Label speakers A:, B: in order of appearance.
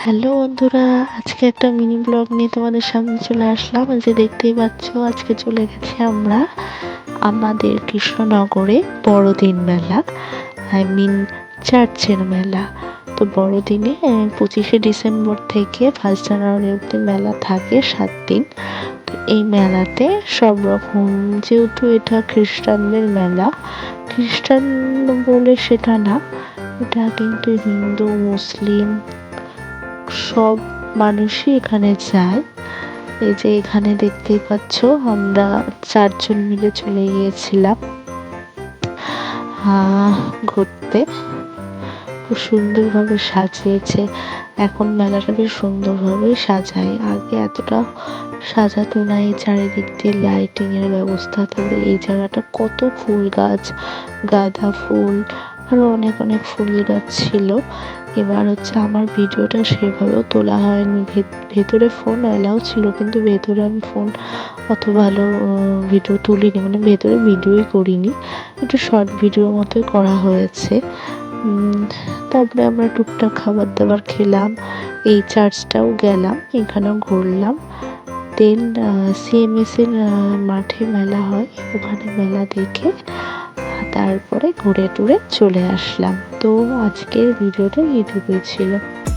A: Hello বন্ধুরা, আজকে একটা মিনি ব্লগ নিয়ে তোমাদের সামনে চলে আসলাম। যে দেখতেই পাচ্ছ, আজকে চলে গেছি আমরা আমাদের কৃষ্ণনগরে বড়দিন মেলা, চার্চের মেলা। তো বড়দিনে 25শে ডিসেম্বর থেকে 1 জানুয়ারি অব্দি মেলা থাকে 7 দিন। তো এই মেলাতে সব রকম, যেহেতু এটা খ্রিস্টানদের মেলা, খ্রিস্টান বলে সেটা না, এটা কিন্তু হিন্দু মুসলিম সব মানুষই এখানে যায়। এই যে এখানে দেখতেই পাচ্ছ, আমরা 4জন মিলে চলে গিয়েছিলাম ঘুরতে। খুব সুন্দরভাবে সাজিয়েছে, এখন মেলাটা বেশ সুন্দরভাবে সাজায়, আগে এতটা সাজাতো না। এই চারিদিক দিয়ে লাইটিং এর ব্যবস্থা, তবে এই জায়গাটা কত ফুল গাছ, গাঁদা ফুল, আরো অনেক অনেক ফুল গাছ ছিল। এবার আমার ভিডিওটা সেভাবেও তোলা হয়নি, ভেতরে ফোন অ্যালাউ ছিল, কিন্তু ভেতরে আমি ফোন অত ভালো ভিডিও তুলিনি, মানে ভেতরে ভিডিওই করিনি, একটু শর্ট ভিডিও মতোই করা হয়েছে। তারপরে আমরা টুকটাক খাবার দাবার খেলাম, এই চার্চটাও গেলাম, এখানেও ঘুরলাম। দেন সিএমএস এর মাঠে মেলা হয়, ওখানে মেলা দেখে তারপরে ঘুরে টুরে চলে আসলাম। তো আজকের ভিডিওটা এইটুকুই ছিল।